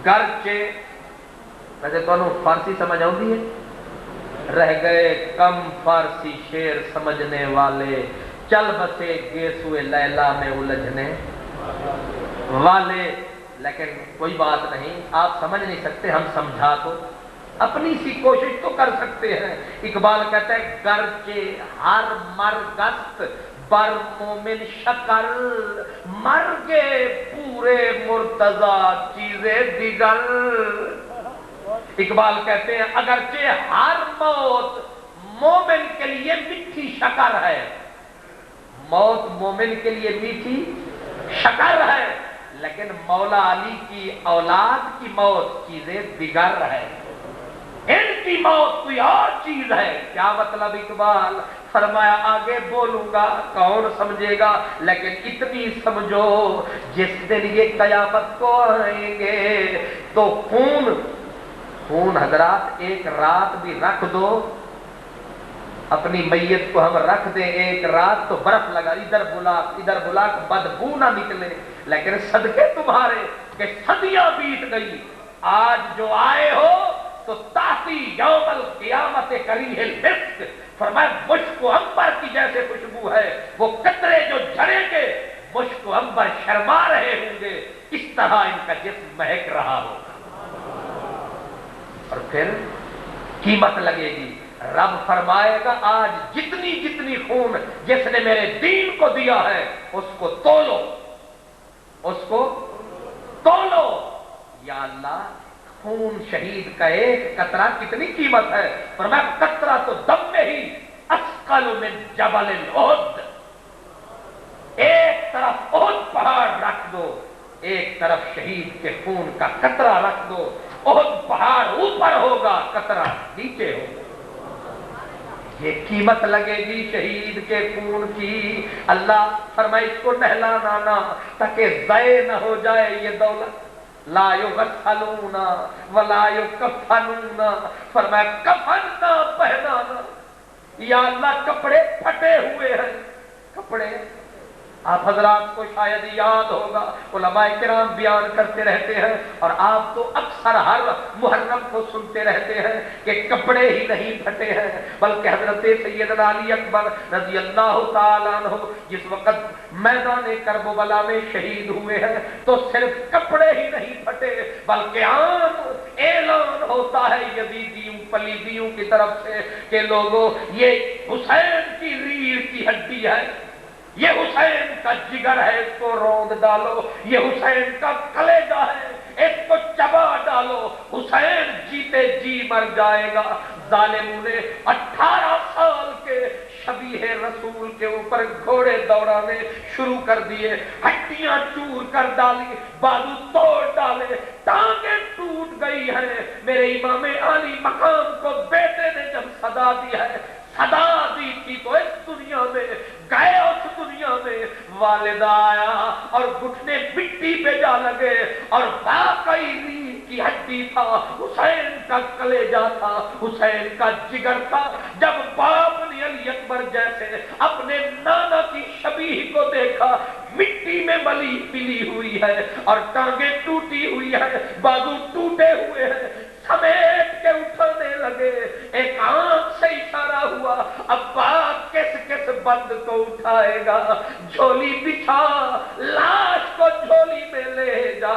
گرچہ ویسے تمہیں فارسی سمجھ آتی ہے؟ رہ گئے کم فارسی شعر سمجھنے والے، چل بسے گیسوئے لیلا میں الجھنے والے۔ لیکن کوئی بات نہیں، آپ سمجھ نہیں سکتے، ہم سمجھا تو اپنی سی کوشش تو کر سکتے ہیں۔ اقبال کہتا ہے گرچہ ہر مرگست بر مومن شکر، مرگے پورے مرتضی چیزیں دیگر۔ اقبال کہتے ہیں اگرچہ ہر موت مومن کے لیے میٹھی شکر ہے، موت مومن کے لیے میٹھی شکر ہے، لیکن مولا علی کی اولاد کی موت چیزیں دیگر ہے، ان کی موت کوئی اور چیز ہے۔ کیا مطلب اقبال؟ فرمایا آگے بولوں گا کون سمجھے گا، لیکن اتنی سمجھو جس دن یہ قیامت کو آئیں گے تو خون حضرات ایک رات بھی رکھ دو، اپنی میت کو ہم رکھ دیں ایک رات تو برف لگا، ادھر بلاک بدبو نہ نکلے، لیکن صدقے تمہارے کہ صدیاں بیت گئی، آج جو آئے ہو تو تاتی یوم القیامت کریہ المسک، فرمایا مشک و عنبر کی جیسے خوشبو ہے، وہ قطرے جو جھڑیں گے مشک و عنبر شرما رہے ہوں گے، اس طرح ان کا جسم مہک رہا ہوگا، اور پھر قیمت لگے گی۔ رب فرمائے گا آج جتنی خون جس نے میرے دین کو دیا ہے اس کو تولو، اس کو تولو۔ یا اللہ خون شہید کا ایک قطرہ کتنی قیمت ہے؟ فرمایا قطرہ تو دم میں ہی اثقل من جبل احد، ایک طرف احد پہاڑ رکھ دو، ایک طرف شہید کے خون کا قطرہ رکھ دو، احد پہاڑ اوپر ہوگا قطرہ نیچے ہوگا، یہ قیمت لگے گی شہید کے خون کی۔ اللہ فرمائے اس کو نہلانا نہ تاکہ ضائع نہ ہو جائے یہ دولت، لا یغسلون ولا یکفنون، فرمایا کفن نہ پہنانا۔ یا اللہ کپڑے پھٹے ہوئے ہیں، کپڑے آپ حضرات کو شاید یاد ہوگا، علماء کرام بیان کرتے رہتے ہیں اور آپ تو اکثر ہر محرم کو سنتے رہتے ہیں کہ کپڑے ہی نہیں پھٹے ہیں، بلکہ حضرت سیدنا علی اکبر رضی اللہ تعالیٰ عنہ جس وقت میدان کربلا میں شہید ہوئے ہیں تو صرف کپڑے ہی نہیں پھٹے بلکہ عام اعلان ہوتا ہے یزیدیوں پلیدیوں کی طرف سے کہ لوگوں یہ حسین کی ریڑھ کی ہڈی ہے، یہ حسین کا جگر ہے، اس کو روند ڈالو، یہ حسین کا کلیجہ ہے، اس کو چبا ڈالو، حسین جیتے جی مر جائے گا۔ ظالموں نے 18 سال کے شبیہ رسول کے اوپر گھوڑے دوڑانے شروع کر دیے، ہڈیاں چور کر ڈالی، بازو توڑ ڈالے، ٹانگیں ٹوٹ گئی ہیں۔ میرے امام عالی مقام کو بیٹے نے جب صدا دی ہے، صدا دی تھی تو اس دنیا میں گئے، اس دنیا میں والدہ آیا اور گھٹنے مٹی پہ جا لگے اور واقعی ریڑھ کی ہڈی تھا، حسین کا کلیجہ تھا، حسین کا جگر تھا۔ جب باپ نے علی اکبر جیسے اپنے نانا کی شبیہ کو دیکھا، مٹی میں ملی ہوئی ہے اور ٹانگیں ٹوٹی ہوئی ہے، بازو ٹوٹے ہوئے ہیں، سمیٹ کے اٹھانے لگے، ایک آنکھ سے اشارہ ہوا ابا کس بند کو اٹھائے گا، جھولی بچھا، لاش کو جھولی میں لے جا۔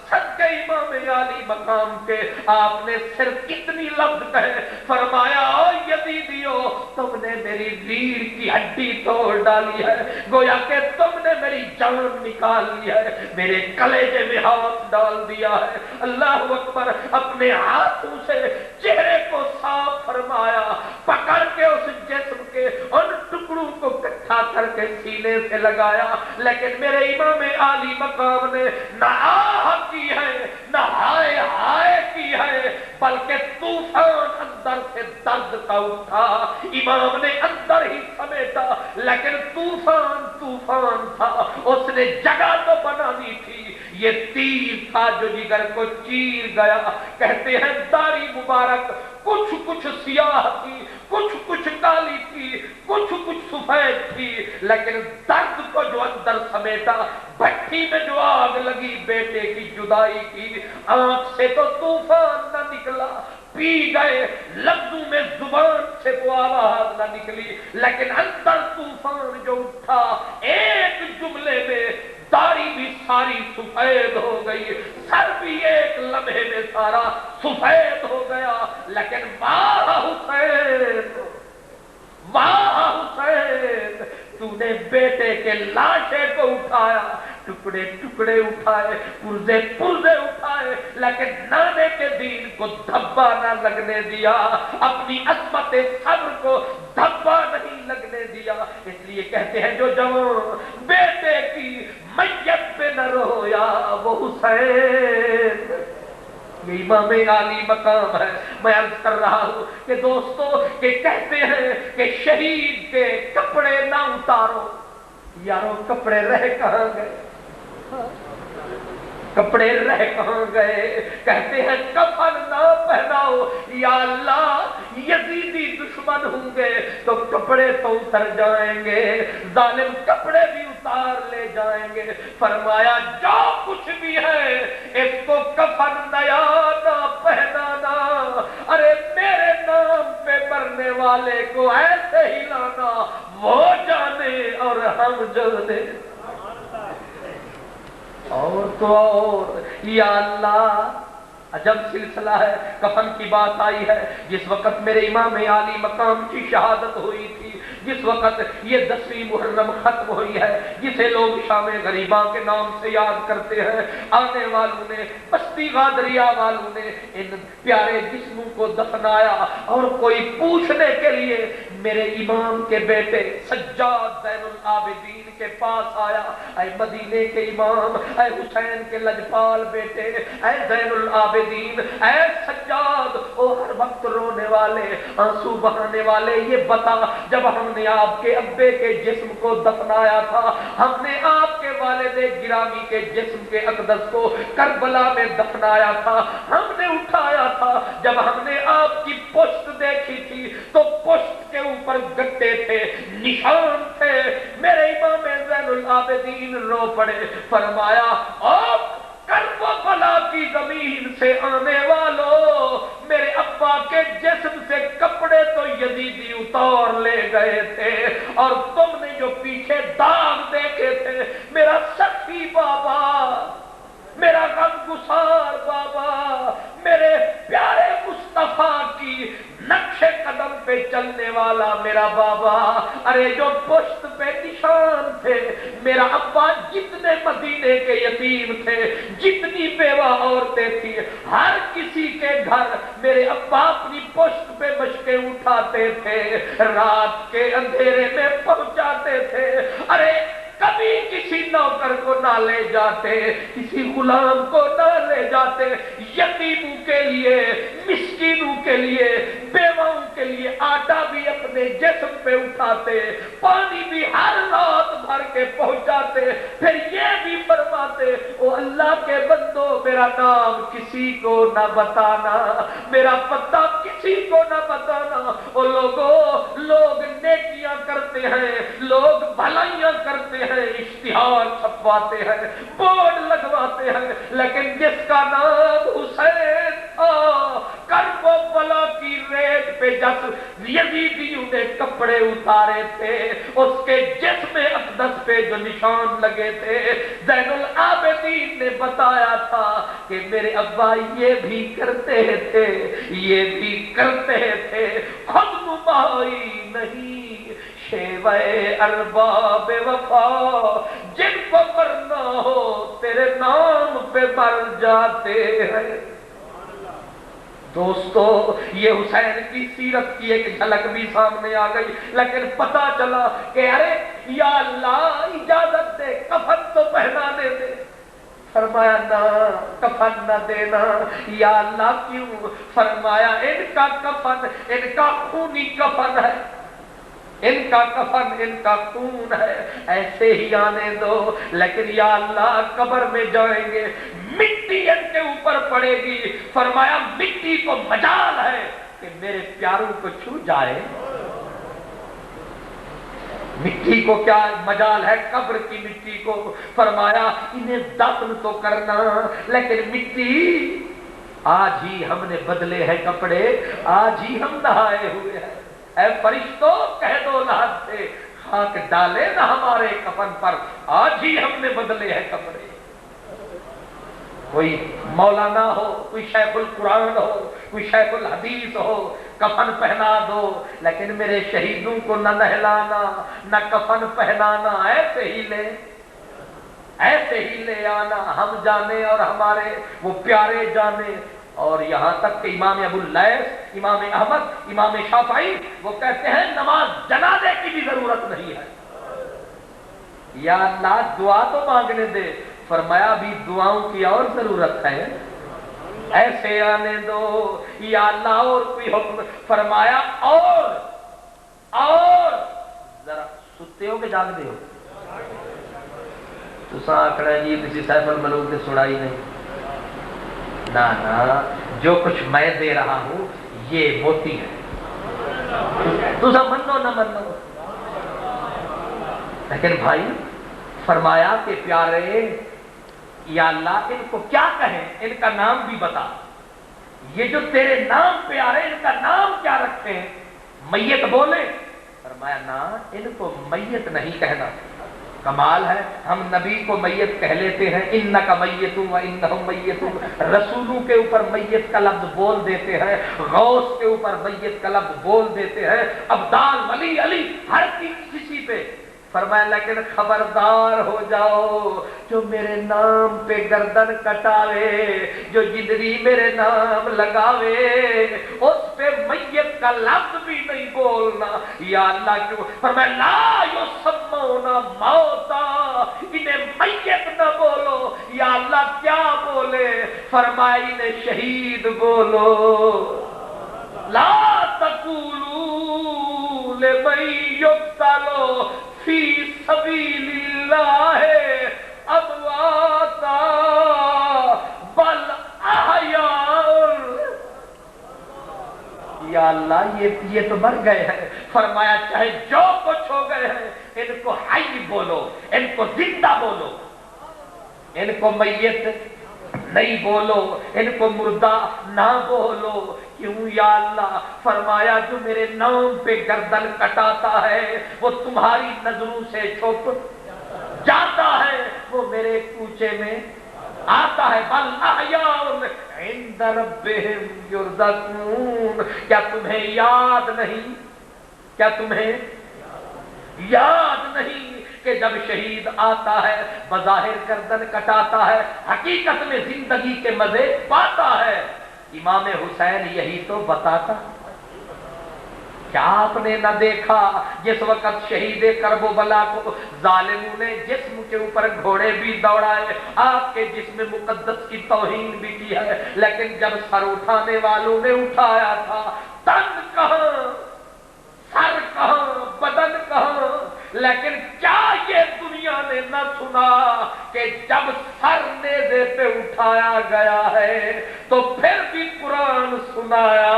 صدقے امام عالی مقام کے آپ نے صرف اتنی لفظ کہے، فرمایا او یزیدیو تم نے میری ریڑھ کی ہڈی توڑ ڈالی ہے، گویا کہ تم نے میری جان نکال لی ہے، میرے کلیجے میں ہاتھ ڈال دیا ہے۔ اللہ اکبر، اپنے ہاتھوں سے چہرے کو صاف فرمایا، پکڑ کے اس جسم کے ان ٹکڑوں کو اکٹھا کر کے سینے سے لگایا، لیکن میرے امام عالی مقام نے نہ آہ کی ہے نہ ہائے ہائے کی ہے، بلکہ طوفان اندر سے درد کا اٹھا، امام نے اندر ہی سمیٹا، لیکن طوفان تھا، اس نے جگہ تو بنانی تھی، یہ تیر تھا جو جگر کو چیر گیا۔ کہتے ہیں داڑھی مبارک کچھ کچھ سیاہ تھی، کچھ کالی تھی، کچھ سفید تھی، لیکن درد کو جو اندر سمیٹا، بھٹی میں جو آگ لگی بیٹے کی جدائی کی، آنکھ سے تو طوفان نہ نکلا، پی گئے لفظوں میں زبان سے تو آواز نہ نکلی، لیکن اندر طوفان جو اٹھا، ایک جملے میں داڑھی بھی ساری سفید ہو گئی، سر بھی ایک لمحے میں سارا سفید ہو گیا، لیکن واہ حسین، واہ حسین، تو نے بیٹے کے لاشے کو اٹھایا، ٹکڑے ٹکڑے اٹھائے، پرزے پرزے اٹھائے، لیکن نانے کے دین کو دھبا نہ لگنے دیا، اپنی عظمت صبر کو دھبا نہیں لگنے دیا۔ اس لیے کہتے ہیں جو جوان بیٹے کی میت پہ نہ رویا وہ حسین، یہ امام عالی مقام ہے۔ میں عرض کر رہا ہوں کہ دوستو کہ کہتے ہیں کہ شہید کے کپڑے نہ اتارو، یارو کپڑے رہ کہاں گئے، کپڑے رہ کہاں گئے، کہتے ہیں کفن نہ پہناؤ، یا اللہ یزیدی دشمن ہوں گے تو کپڑے تو اتر جائیں گے، ظالم کپڑے بھی اتار لے جائیں گے۔ فرمایا جو کچھ بھی ہے اس کو کفن نیا نہ پہنانا، ارے میرے نام پہ مرنے والے کو ایسے ہی لانا، وہ جانے اور ہم جانے۔ اور تو اور یا اللہ عجب سلسلہ ہے، کفن کی بات آئی ہے، جس وقت میرے امام عالی مقام کی شہادت ہوئی تھی، جس وقت یہ 10ویں محرم ختم ہوئی ہے، جسے لوگ شام غریباں کے نام سے یاد کرتے ہیں، آنے والوں نے، بستی غادریہ والوں نے ان پیارے جسموں کو دفنایا، اور کوئی پوچھنے کے لیے میرے امام کے بیٹے سجاد زین العابدین کے پاس آیا، اے مدینے کے امام، اے حسین کے لجپال بیٹے، اے زین العابدین، اے سجاد، او ہر وقت رونے والے، آنسو بہانے والے، یہ بتا جب ہم نے آپ کے ابے کے جسم کو دفنایا تھا، ہم نے آپ کے والد گرامی کے جسم کے اقدس کو کربلا میں دفنایا تھا، ہم نے اٹھایا تھا، جب ہم نے آپ کی پشت دیکھی تھی تو پشت کے اوپر گٹے تھے، نشان تھے، میرے امام زین العابدین رو پڑے، فرمایا آپ کربلا کی زمین سے آنے والوں، میرے ابا کے جسم سے کپڑے تو یزیدی اتار لے گئے تھے، اور تم نے جو پیچھے داغ دیکھے تھے، میرا سخی بابا، میرا غم گسار بابا، میرے پیارے مصطفیٰ کی نقش قدم پہ چلنے والا میرا بابا، ارے جو پشت پہ نشان تھے، میرا ابا جتنے مدینے کے یتیم تھے، جتنی بیوہ عورتیں تھیں، ہر کسی کے گھر میرے ابا اپنی پشت پہ مشقیں اٹھاتے تھے، رات کے اندھیرے میں پہنچاتے تھے، ارے کبھی کسی نوکر کو نہ لے جاتے، کسی غلام کو نہ لے جاتے، یتیموں کے لیے، مسکینوں کے لیے، بیواؤں کے لیے آٹا بھی اپنے جسم پہ اٹھاتے، پانی بھی ہر رات بھر کے پہنچاتے، پھر یہ بھی فرماتے، او اللہ کے بندو میرا نام کسی کو نہ بتانا، میرا پتہ کسی کو نہ بتانا، او لوگوں، لوگ نیکیاں کرتے ہیں، لوگ بھلائیاں کرتے ہیں، اشتہار چھپواتے ہیں، بورڈ لگواتے ہیں، لیکن جس کا نام حسین تھا، کربلا کی ریت پہ جب یزیدیوں نے کپڑے اتارے تھے، اس کے جسم اقدس پہ جو نشان لگے تھے، زین العابدین نے بتایا تھا کہ میرے ابا یہ بھی کرتے تھے، یہ بھی کرتے تھے، خود نمائی نہیں شیوے ارباب وفا، جن کو مرنا ہو تیرے نام پہ مر جاتے ہیں۔ دوستو یہ حسین کی سیرت کی ایک جھلک بھی سامنے آ گئی، لیکن پتا چلا کہ ارے یا اللہ اجازت دے، کفن تو پہنانے دے۔ فرمایا نہ کفن نہ دینا، یا اللہ کیوں؟ فرمایا ان کا کفن، ان کا خونی کفن ہے، ان کا کفن، ان کا خون ہے، ایسے ہی آنے دو، لیکن یا اللہ قبر میں جائیں گے، مٹی ان کے اوپر پڑے گی۔ فرمایا مٹی کو مجال ہے کہ میرے پیاروں کو چھو جائے؟ مٹی کو کیا مجال ہے قبر کی مٹی کو؟ فرمایا انہیں دفن تو کرنا، لیکن مٹی آج ہی ہم نے بدلے ہیں کپڑے، آج ہی ہم نہائے ہوئے ہیں، اے فرشتوں کہہ دو لحد سے خاک ڈالے نہ ہمارے کفن پر، آج ہی ہم نے بدلے ہیں کپڑے۔ کوئی مولانا ہو، کوئی شیخ القرآن ہو، کوئی شیخ الحدیث ہو، کفن پہنا دو، لیکن میرے شہیدوں کو نہ نہلانا نہ کفن پہنانا، ایسے ہی لے آنا، ہم جانے اور ہمارے وہ پیارے جانے۔ اور یہاں تک کہ امام ابو اللیث، امام احمد، امام شافعی وہ کہتے ہیں نماز جنازے کی بھی ضرورت نہیں ہے، یا اللہ دعا تو مانگنے دے۔ فرمایا بھی دعاؤں کی اور ضرورت ہے، ایسے آنے دو یا اللہ اور کوئی حکم؟ فرمایا اور ذرا ستے ہو کہ جاگ دے ہو؟ تو آکڑا جی کسی سیف الملوک نے سنا ہی نہیں، نا جو کچھ میں دے رہا ہوں یہ موتی ہے، تو سب منو نہ منو۔ لیکن بھائی فرمایا کہ پیارے یا اللہ ان کو کیا کہیں، ان کا نام بھی بتا، یہ جو تیرے نام پہ آ رہے ان کا نام کیا رکھتے ہیں؟ میت بولے؟ فرمایا نا ان کو میت نہیں کہنا۔ کمال ہے، ہم نبی کو میت کہہ لیتے ہیں، انک میت و انہم میت، رسولوں کے اوپر میت کا لفظ بول دیتے ہیں، غوث کے اوپر میت کا لفظ بول دیتے ہیں، ابدال ولی علی ہر کسی پہ۔ فرمایا لیکن خبردار ہو جاؤ جو میرے نام پہ گردن کٹاوے، جو جدری میرے نام لگاوے، اس پہ میت کا لفظ بھی نہیں بولنا۔ یا اللہ کیوں؟ فرمایا لا یسمون موتا، انہیں میت نہ بولو۔ یا اللہ کیا بولے؟ فرمایا انہیں شہید بولو۔ لا تقولوا لمن یقتل فی سبیل اللہ امواتا بل احیاء۔ یا اللہ یہ تو مر گئے ہیں۔ فرمایا چاہے جو کچھ ہو گئے ہیں ان کو حی بولو، ان کو زندہ بولو، ان کو میت نہیں بولو، ان کو مردہ نہ بولو۔ کیوں یا اللہ؟ فرمایا جو میرے نام پہ گردن کٹاتا ہے وہ تمہاری نظروں سے چھپ جاتا ہے، وہ میرے کوچے میں آتا ہے۔ بل احیاء عند ربہم یرزقون۔ کیا تمہیں یاد نہیں؟ کیا تمہیں یاد نہیں کہ جب شہید آتا ہے بظاہر گردن کٹاتا ہے، حقیقت میں زندگی کے مزے پاتا ہے؟ امام حسین یہی تو بتاتا۔ کیا آپ نے نہ دیکھا جس وقت شہید کربلا کو ظالموں نے جسم کے اوپر گھوڑے بھی دوڑائے، آپ کے جسم مقدس کی توہین بھی کی ہے، لیکن جب سر اٹھانے والوں نے اٹھایا تھا، تن کہاں، سر کہاں، بدن کہاں؟ لیکن کیا یہ دنیا نے نہ سنا کہ جب سر نیزے پہ اٹھایا گیا ہے تو پھر بھی قرآن سنایا؟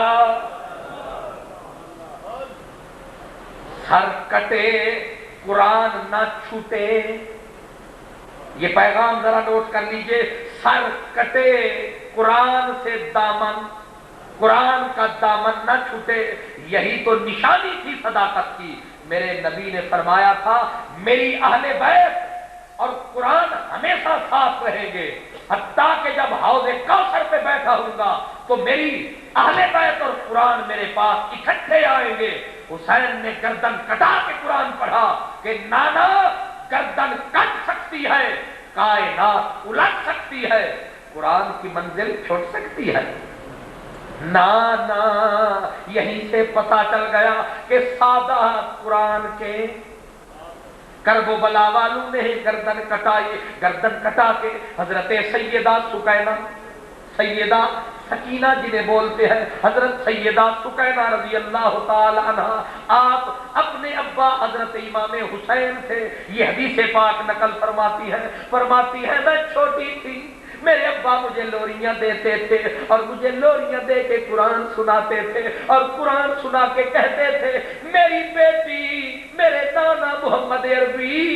سر کٹے قرآن نہ چھوٹے، یہ پیغام ذرا نوٹ کر لیجئے۔ سر کٹے قرآن سے دامن، قرآن کا دامن نہ چھوٹے، یہی تو نشانی تھی صداقت کی۔ میرے نبی نے فرمایا تھا میری اہل بیت اور قرآن ہمیشہ ساتھ رہیں گے، حتیٰ کہ جب حوض کوثر پہ بیٹھا ہوں گا تو میری اہل بیت اور قرآن میرے پاس اکٹھے آئیں گے۔ حسین نے گردن کٹا کے قرآن پڑھا کہ نانا گردن کٹ سکتی ہے، کائنات الٹ سکتی ہے، قرآن کی منزل چھوٹ سکتی ہے۔ نا یہیں سے پتا چل گیا کہ سادہ قرآن کے کرب و بلا والوں نے گردن کٹائی، گردن کٹا کے حضرت سیدہ سکینہ، سیدہ سکینہ جنہیں بولتے ہیں، حضرت سیدہ سکینہ رضی اللہ تعالی عنہ، آپ اپنے ابا حضرت امام حسین سے یہ حدیث پاک نقل فرماتی ہے میں چھوٹی تھی، میرے ابا مجھے لوریاں دیتے تھے اور مجھے لوریاں دے کے قرآن سناتے تھے اور قرآن سنا کے کہتے تھے میری بیٹی میرے نانا محمد عربی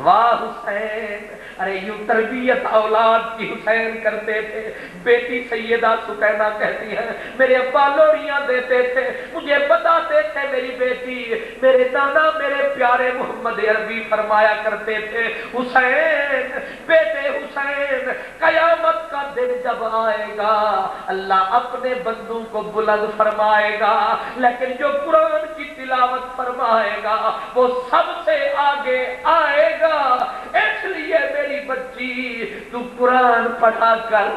واہ حسین، ارے یوں تربیت اولاد کی حسین کرتے تھے۔ بیٹی سیدہ سکینہ کہتی ہے میرے ابا لوریاں دیتے تھے، مجھے بتاتے تھے میری بیٹی میرے نانا میرے پیارے محمد عربی فرمایا کرتے تھے حسین بیٹے حسین قیامت کا دن جب آئے گا اللہ اپنے بندوں کو بلند فرمائے گا، لیکن جو قرآن کی تلاوت فرمائے گا وہ سب سے آگے آئے گا۔ اس لیے میری بچی تو قرآن پڑھا کر،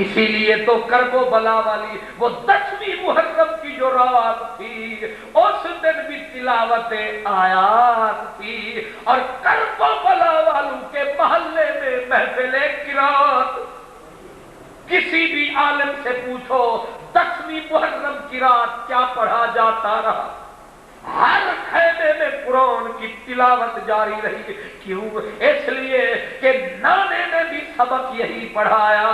اسی لیے تو کرب و بلا والی وہ 10ویں محرم کی جو رات تھی اس دن بھی تلاوت آیات تھی، اور کرب و بلا والوں کے محلے میں محفل قرات۔ کسی بھی عالم سے پوچھو 10ویں محرم کی رات کیا پڑھا جاتا رہا، ہر خیمے میں قرآن کی تلاوت جاری رہی۔ کیوں؟ اس لیے کہ نانے نے بھی سبق یہی پڑھایا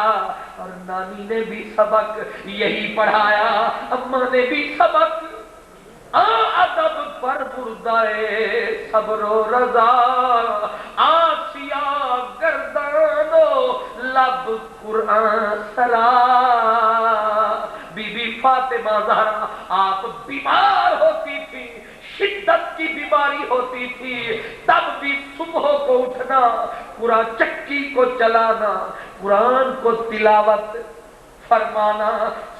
اور نانی نے بھی سبق یہی پڑھایا، اماں نے بھی سبق۔ ادب پر بردائے صبر و رضا، آسیا گردان و لب قرآن سرا۔ بی بی فاطمہ زہرا آپ بیمار ہوتی تھی، شدت کی بیماری ہوتی تھی، تب بھی صبح کو اٹھنا، پورا چکی کو چلانا، قرآن کو تلاوت فرمانا،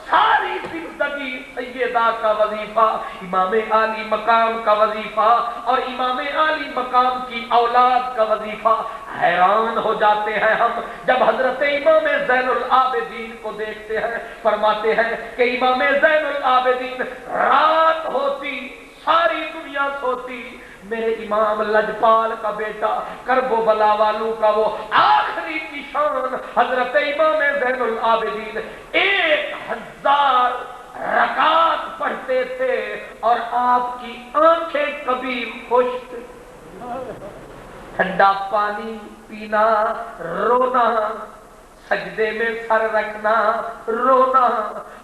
ساری زندگی سیدہ کا وظیفہ، امام عالی مقام کا وظیفہ اور امام عالی مقام کی اولاد کا وظیفہ۔ حیران ہو جاتے ہیں ہم جب حضرت امام زین العابدین کو دیکھتے ہیں، فرماتے ہیں کہ امام زین العابدین رات ہوتی ساری دنیا سوتی، میرے امام لجپال کا بیٹا کرب و بلا والوں کا وہ آخری نشان حضرت امام زین العابدین 1000 رکعت پڑھتے تھے اور آپ کی آنکھیں کبھی خشک، ٹھنڈا پانی پینا، رونا، سجدے میں سر رکھنا، رونا،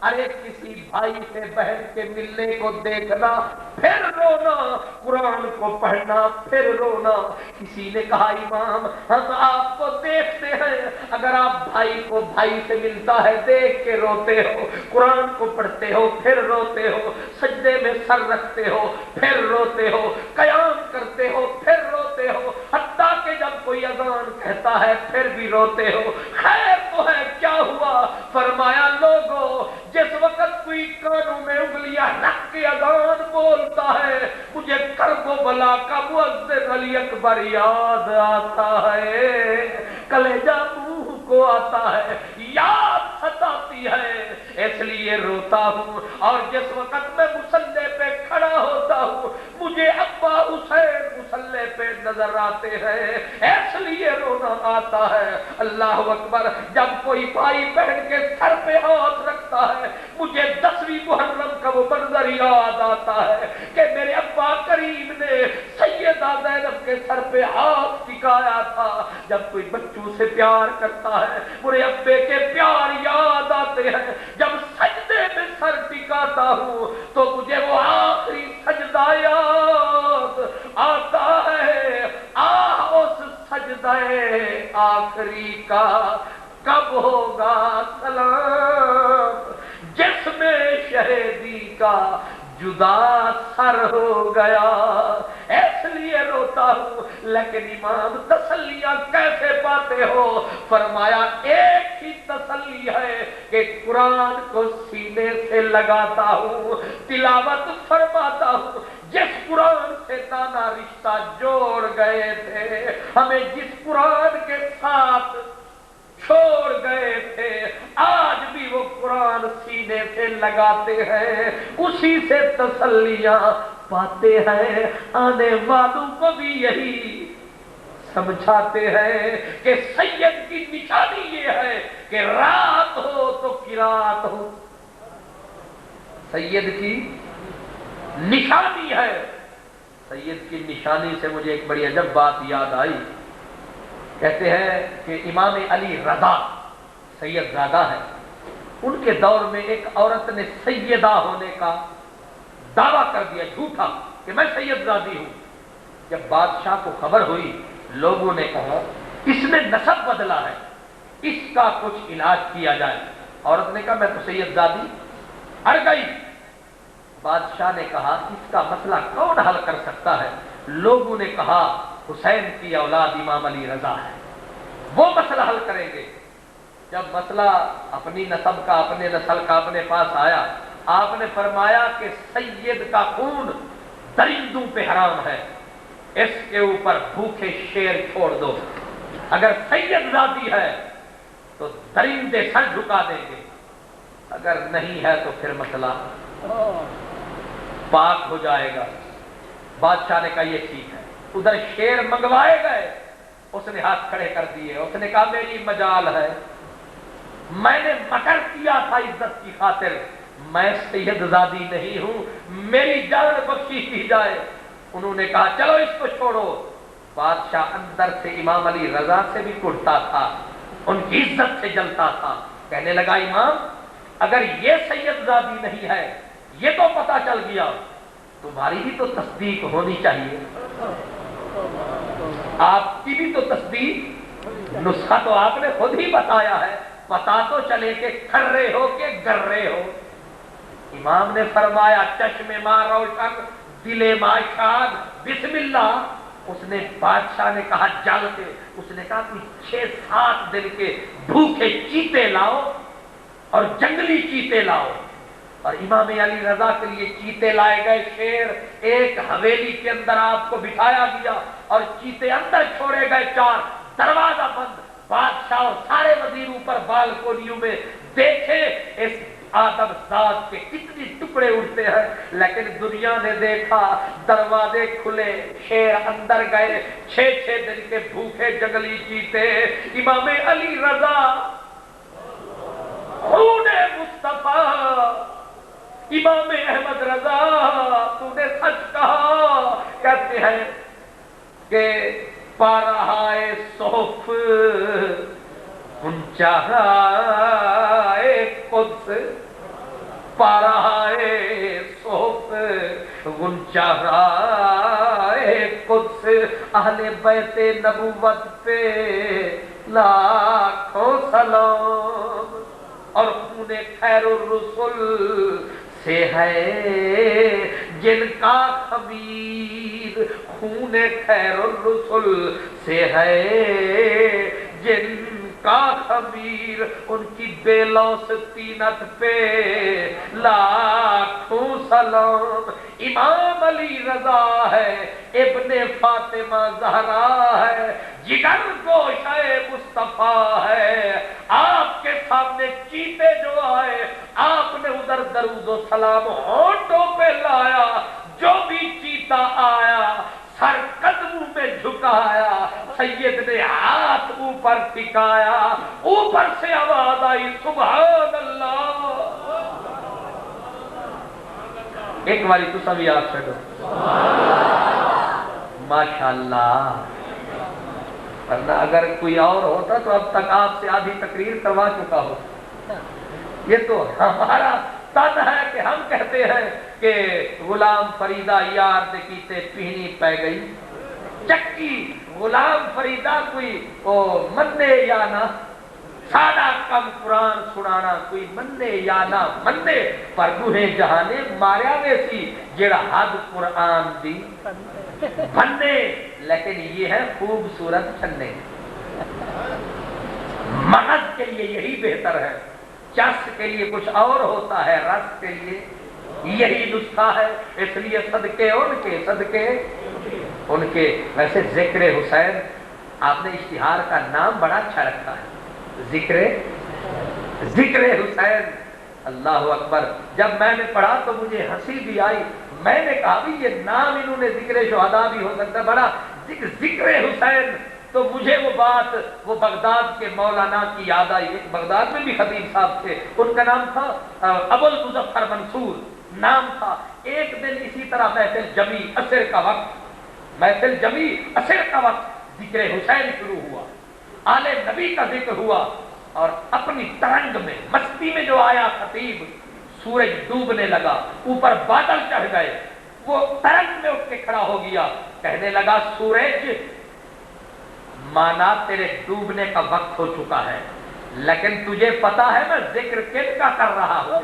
ارے کسی بھائی سے بہن کے ملنے کو دیکھنا پھر رونا، قرآن کو پڑھنا پھر رونا۔ کسی نے کہا امام ہم آپ کو دیکھتے ہیں، اگر آپ بھائی کو بھائی سے ملتا ہے دیکھ کے روتے ہو، قرآن کو پڑھتے ہو پھر روتے ہو، سجدے میں سر رکھتے ہو پھر روتے ہو، قیام کرتے ہو پھر روتے ہو، حتیٰ کہ جب کوئی اذان کہتا ہے پھر بھی روتے ہو۔ خیر تو ہے کیا ہوا؟ فرمایا لوگوں جس وقت کوئی کانوں میں انگلیاں رکھ کے اذان بولتا ہے مجھے کرب و بلا کا مؤذن علی اکبر یاد آتا ہے، کلیجہ منہ کو آتا ہے، یاد ستاتی ہے، اس لیے روتا ہوں۔ اور جس وقت میں مصلی پہ کھڑا ہوتا ہوں مجھے ابا حسین مصلی پہ نظر آتے ہیں، اس لیے رونا آتا ہے۔ اللہ اکبر، جب کوئی بھائی بہن کے سر پہ ہاتھ رکھتا ہے مجھے 10ویں محرم کا وہ منظر یاد آتا ہے کہ میرے ابا کریم نے سیدہ زینب کے سر پہ ہاتھ ٹکایا تھا۔ جب کوئی بچوں سے پیار کرتا ہے میرے ابے کے پیار یاد آتے ہیں۔ جب سجدے میں سر ٹکاتا ہوں تو مجھے وہ آخری سجدہ یاد آتا ہے۔ اس سجدہ آخری کا کب ہوگا سلام، جس میں شہیدی کا جدا سر ہو گیا، اس لیے روتا ہوں۔ لیکن امام تسلیاں کیسے پاتے ہو؟ فرمایا ایک ہی تسلی ہے کہ قرآن کو سینے سے لگاتا ہوں، تلاوت فرماتا ہوں۔ جس قرآن سے نانا رشتہ جوڑ گئے تھے، ہمیں جس قرآن کے ساتھ چھوڑ گئے تھے، آج بھی وہ قرآن سینے سے لگاتے ہیں، اسی سے تسلیاں پاتے ہیں۔ آنے والوں کو بھی یہی سمجھاتے ہیں کہ سید کی نشانی یہ ہے کہ رات ہو تو قرات ہو، سید کی نشانی ہے۔ سید کی نشانی سے مجھے ایک بڑی عجب بات یاد آئی۔ کہتے ہیں کہ امام علی رضا سید زادہ ہے، ان کے دور میں ایک عورت نے سیدہ ہونے کا دعویٰ کر دیا جھوٹا کہ میں سید زادی ہوں۔ جب بادشاہ کو خبر ہوئی، لوگوں نے کہا اس نے نسب بدلا ہے، اس کا کچھ علاج کیا جائے۔ عورت نے کہا میں تو سید زادی، اڑ گئی۔ بادشاہ نے کہا اس کا مسئلہ کون حل کر سکتا ہے؟ لوگوں نے کہا حسین کی اولاد امام علی رضا ہے، وہ مسئلہ حل کریں گے۔ جب مسئلہ اپنی نسب کا، اپنے نسل کا اپنے پاس آیا، آپ نے فرمایا کہ سید کا خون درندوں پہ حرام ہے، اس کے اوپر بھوکے شیر چھوڑ دو، اگر سید زادی ہے تو درندے سر جھکا دیں گے، اگر نہیں ہے تو پھر مسئلہ پاک ہو جائے گا۔ بادشاہ نے کہا یہ ٹھیک ہے۔ ادھر شیر منگوائے گئے، اس نے ہاتھ کھڑے کر دیے، اس نے کہا میری مجال ہے، میں نے مکر کیا تھا عزت کی خاطر، میں سید زادی نہیں ہوں، میری جان بخشی کی جائے۔ انہوں نے کہا چلو اس کو چھوڑو۔ بادشاہ اندر سے امام علی رضا سے بھی کڑتا تھا، ان کی عزت سے جلتا تھا۔ کہنے لگا امام اگر یہ سید زادی نہیں ہے، یہ تو پتا چل گیا، تمہاری بھی تو تصدیق ہونی چاہیے، آپ کی بھی تو تصدیق، نسخہ تو آپ نے خود ہی بتایا ہے، پتا تو چلے کہ کھرے ہو کہ گرے ہو۔ امام نے فرمایا چشم ماں روشن دل ماں شاد بسم اللہ۔ اس نے بادشاہ نے کہا جل کے، اس نے کہا کوئی 6-7 دن کے بھوکے چیتے لاؤ اور جنگلی چیتے لاؤ، اور امام علی رضا کے لیے چیتے لائے گئے، شیر ایک حویلی کے اندر آپ کو بٹھایا گیا اور چیتے اندر چھوڑے گئے 4، دروازہ بند۔ بادشاہ اور سارے وزیر اوپر بالکونیوں میں دیکھے اس آدم ذات کے کتنی ٹکڑے اڑتے ہیں، لیکن دنیا نے دیکھا دروازے کھلے، شیر اندر گئے، 6 دن کے بھوکے جنگلی چیتے۔ امام علی رضا خون مصطفیٰ، امام احمد رضا تو نے سچ کہا، کہتے ہیں کہ پارہائے صحف گنچہائے قدس، پارہائے صحف گنچہائے قدس، اہل بیت نبوت پہ لاکھوں سلام، اور خون خیر الرسل سے ہے جن کا خمیر، خون خیر الرسل سے ہے جن کا خمیر، ان کی بے لوث طینت پہ لاکھوں سلام۔ امام علی رضا ہے، ابن فاطمہ زہرا ہے، جگر گوشہ مصطفیٰ ہے۔ آپ کے سامنے چیتے جو آئے، آپ نے ادھر درود و سلام ہونٹوں پہ لایا، جو بھی چیتا آیا سر قدموں میں جھکایا، سید نے ہاتھ اوپر ٹکایا، اوپر سے آواز آئی سبحان اللہ۔ ایک باری تو سب یاد چھڑو ماشاءاللہ، ورنہ اگر کوئی اور ہوتا تو اب تک آپ سے آدھی تقریر کروا چکا ہو۔ یہ تو ہمارا تن ہے کہ ہم کہتے ہیں کہ غلام فریدہ یار دے کیتے پہنی پہ گئی چکی، غلام فریدہ کوئی مننے یا نہ، سادہ کم قرآن سنانا کوئی مننے یا نہ مننے، پر گوہے جہانے ماریا میں سی جڑا حد قرآن دی بننے، لیکن یہ ہے خوبصورت چھنے۔ مغز کے لیے یہی بہتر ہے، چس کے لیے کچھ اور ہوتا ہے، رس کے لیے یہی نسخہ ہے، اس لیے صدقے صدقے ان کے۔ ویسے ذکر حسین آپ نے اشتہار کا نام بڑا اچھا رکھا ہے، ذکر حسین، اللہ اکبر۔ جب میں نے پڑھا تو مجھے ہنسی بھی آئی، میں نے کہا بھی یہ نام انہوں نے ذکر شہداء بھی ہو سکتا ہے، بڑا ذکر حسین۔ تو مجھے وہ بات وہ بغداد کے مولانا کی یاد آئی، ایک بغداد میں بھی خطیب صاحب تھے، ان کا نام تھا ابو المظفر منصور نام تھا۔ ایک دن اسی طرح محفل جمی عصر کا وقت ذکر حسین شروع ہوا، آلے نبی کا ذکر ہوا اور اپنی ترنگ میں مستی میں جو آیا خطیب، سورج ڈوبنے لگا، اوپر بادل چڑھ گئے، وہ ترنگ میں اٹھ کے کھڑا ہو گیا، کہنے لگا سورج مانا تیرے ڈوبنے کا وقت ہو چکا ہے، لیکن تجھے پتا ہے میں ذکر کن کا کر رہا ہوں؟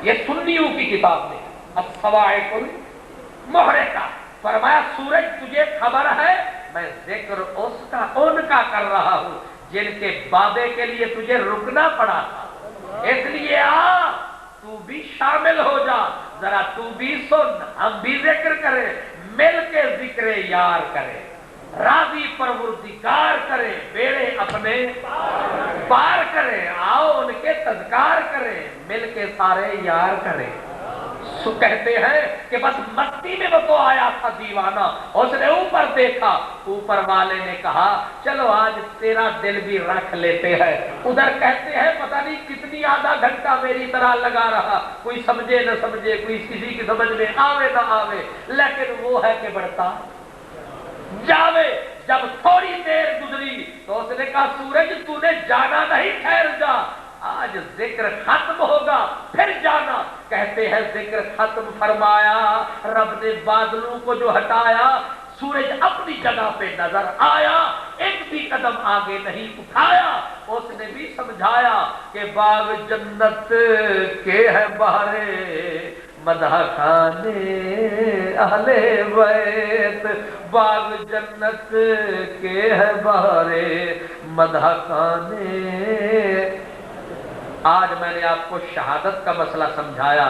یہ سنیوں کی کتاب میں الصواعق المحرقہ فرمایا سورج تجھے خبر ہے میں ذکر اس کا ان کا کر رہا ہوں جن کے بابے کے لیے تجھے رکنا پڑا تھا، اس لیے آ تو بھی شامل ہو جا، ذرا تو بھی سن، ہم بھی ذکر کریں، مل کے ذکر یار کریں، راضی پروردگار کریں، بیڑے اپنے پار کریں، آؤ ان کے تذکار کریں، مل کے سارے یار کریں۔ سو کہتے ہیں کہ بس مستی میں وہ تو آیا تھا دیوانہ، اس نے اوپر دیکھا، اوپر والے نے کہا چلو آج تیرا دل بھی رکھ لیتے ہیں، ادھر کہتے ہیں پتہ نہیں کتنی آدھا گھنٹہ میری طرح لگا رہا، کوئی سمجھے نہ سمجھے، کوئی کسی کی سمجھ میں آوے نہ آوے، لیکن وہ ہے کہ بڑھتا جاوے۔ جب تھوڑی دیر گزری تو اس نے کہا سورج تو نے جانا نہیں، ٹھہر جا، آج ذکر ختم ہوگا پھر جانا۔ کہتے ہیں ذکر ختم فرمایا، رب نے بادلوں کو جو ہٹایا، سورج اپنی جگہ پہ نظر آیا، ایک بھی قدم آگے نہیں اٹھایا۔ اس نے بھی سمجھایا کہ باغ جنت کے ہے بہارے مدح خانے اہل بیت، باغ جنت کے ہے بہارے مدح خانے۔ آج میں نے آپ کو شہادت کا مسئلہ سمجھایا،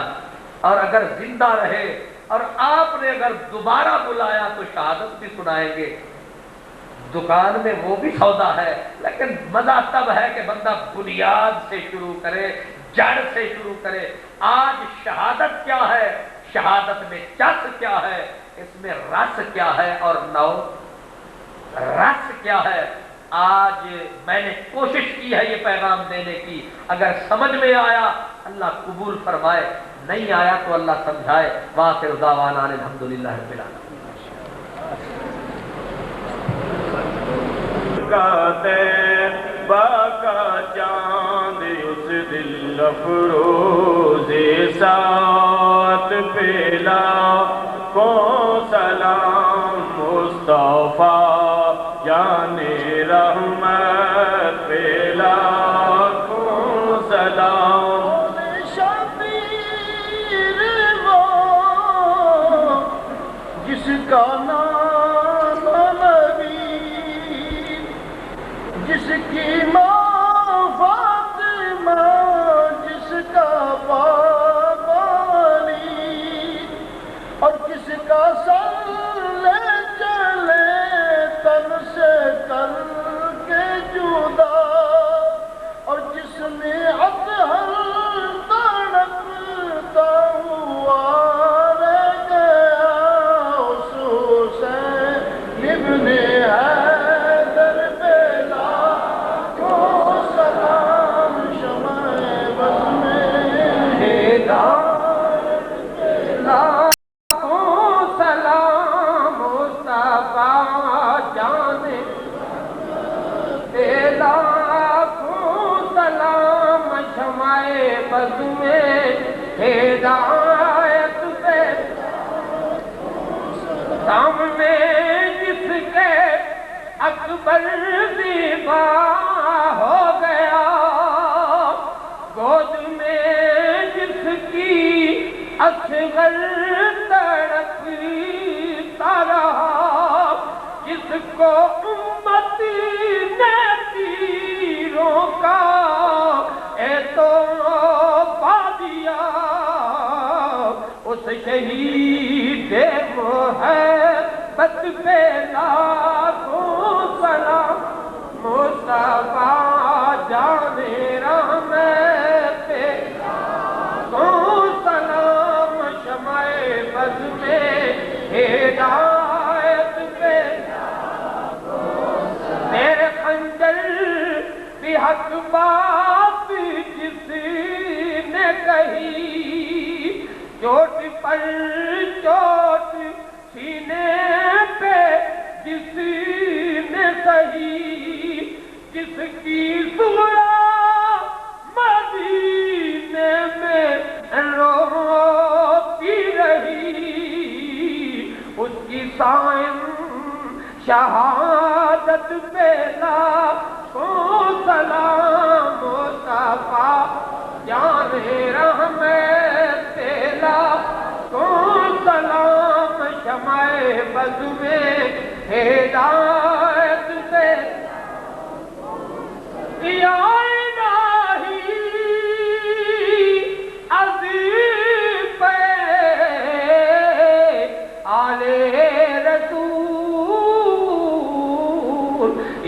اور اگر زندہ رہے اور آپ نے اگر دوبارہ بلایا تو شہادت بھی سنائیں گے۔ دکان میں وہ بھی سودا ہے، لیکن مزہ تب ہے کہ بندہ بنیاد سے شروع کرے، جڑ سے شروع کرے۔ آج شہادت کیا ہے، شہادت میں چس کیا ہے، اس میں رس کیا ہے اور نو رس کیا ہے۔ آج میں نے کوشش کی ہے یہ پیغام دینے کی، اگر سمجھ میں آیا اللہ قبول فرمائے، نہیں آیا تو اللہ سمجھائے۔ وآخر دعوانا الحمدللہ رب العالمین۔ باقا چاند اس دل افروز سات پیلا کو سلام مصطفیٰ جانے رحمت پیلا کو سلام شبیر وہ جس کا نام نبی، جس کی ماں فاطمہ، جس کا بابا علی، اور کس کا سر لے چلے تن سے کر کے جدا، اور جس میں اطہر تڑپتا ہوا رہ گیا اس حسین ابن حیدر بیلا کو سلام شمع بز میں ہدایت بیلا کو سلام مصطفیٰ جانے بیلا کو سلام شمع بز میں ہدایت بیلا، سامنے جس کے اکبر زیبا ہو گیا، گود میں جس کی اصغر تڑپتا رہا، جس کو امتی نے تیروں کا تو پا دیا، اس شہید محبت پہ لاکھوں سلام مصطفیٰ جانے رحمت پہ لاکھوں سلام شمع بز میں ہدایت پہ میرے خنجر بھی حق بات جس نے کہی، چوٹ پر چوٹ سینے پہ جس نے کہی جس کی صورت مدینے میں روتی رہی، اس کی سائن شہادت پہ لاکھوں سلام مصطفیٰ جان رحمت تیلا کو سلام شمع بز میں ہدایت سے یا الہی عظیم پہ آل رسول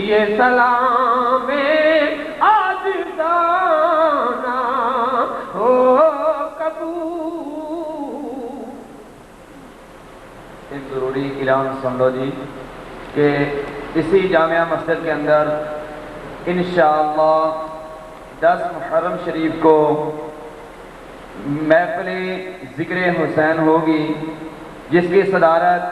یہ سلام عاجزانہ ہو قبول۔ ایک ضروری اعلان سن لو جی کہ اسی جامعہ مسجد کے اندر انشاءاللہ 10 محرم شریف کو محفل ذکر حسین ہوگی، جس کی صدارت